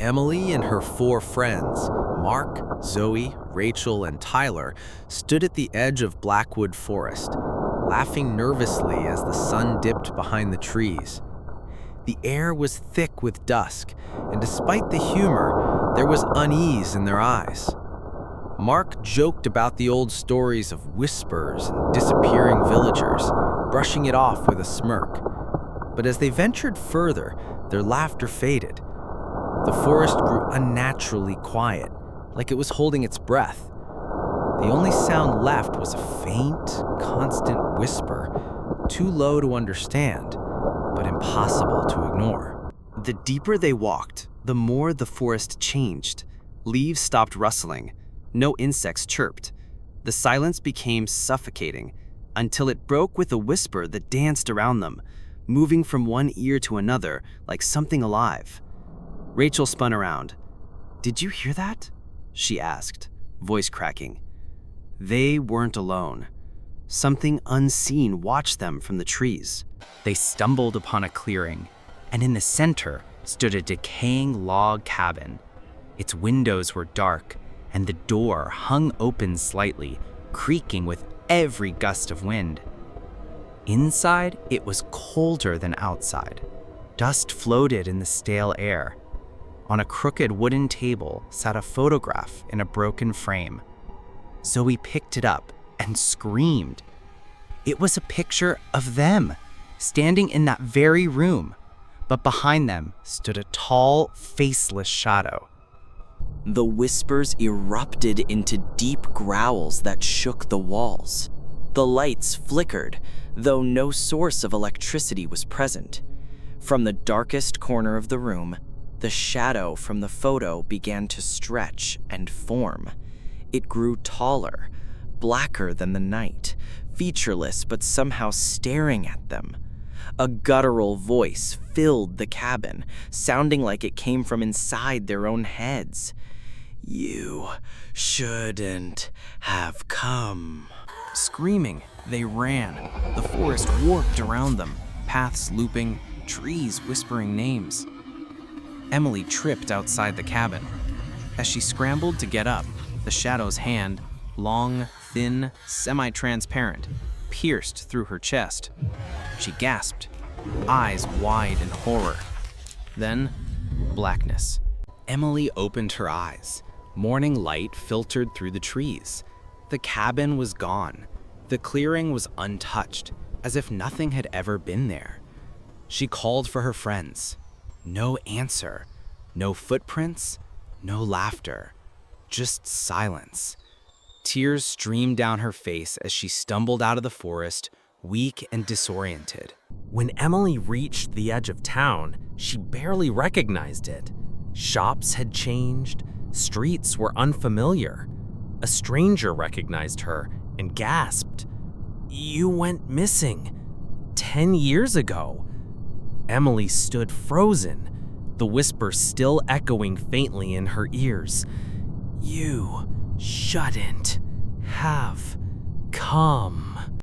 Emily and her four friends, Mark, Zoe, Rachel, and Tyler, stood at the edge of Blackwood Forest, laughing nervously as the sun dipped behind the trees. The air was thick with dusk, and despite the humor, there was unease in their eyes. Mark joked about the old stories of whispers and disappearing villagers, brushing it off with a smirk. But as they ventured further, their laughter faded. The forest grew unnaturally quiet, like it was holding its breath. The only sound left was a faint, constant whisper, too low to understand, but impossible to ignore. The deeper they walked, the more the forest changed. Leaves stopped rustling. No insects chirped. The silence became suffocating, until it broke with a whisper that danced around them, moving from one ear to another like something alive. Rachel spun around. "Did you hear that?" she asked, voice cracking. They weren't alone. Something unseen watched them from the trees. They stumbled upon a clearing, and in the center stood a decaying log cabin. Its windows were dark, and the door hung open slightly, creaking with every gust of wind. Inside, it was colder than outside. Dust floated in the stale air. On a crooked wooden table sat a photograph in a broken frame. Zoe picked it up and screamed. It was a picture of them, standing in that very room, but behind them stood a tall, faceless shadow. The whispers erupted into deep growls that shook the walls. The lights flickered, though no source of electricity was present. From the darkest corner of the room, the shadow from the photo began to stretch and form. It grew taller, blacker than the night, featureless but somehow staring at them. A guttural voice filled the cabin, sounding like it came from inside their own heads. "You shouldn't have come." Screaming, they ran. The forest warped around them, paths looping, trees whispering names. Emily tripped outside the cabin. As she scrambled to get up, the shadow's hand, long, thin, semi-transparent, pierced through her chest. She gasped, eyes wide in horror. Then, blackness. Emily opened her eyes. Morning light filtered through the trees. The cabin was gone. The clearing was untouched, as if nothing had ever been there. She called for her friends. No answer, no footprints, no laughter, just silence. Tears streamed down her face as she stumbled out of the forest, weak and disoriented. When Emily reached the edge of town, she barely recognized it. Shops had changed, streets were unfamiliar. A stranger recognized her and gasped, "You went missing 10 years ago." Emily stood frozen, the whisper still echoing faintly in her ears. "You shouldn't have come."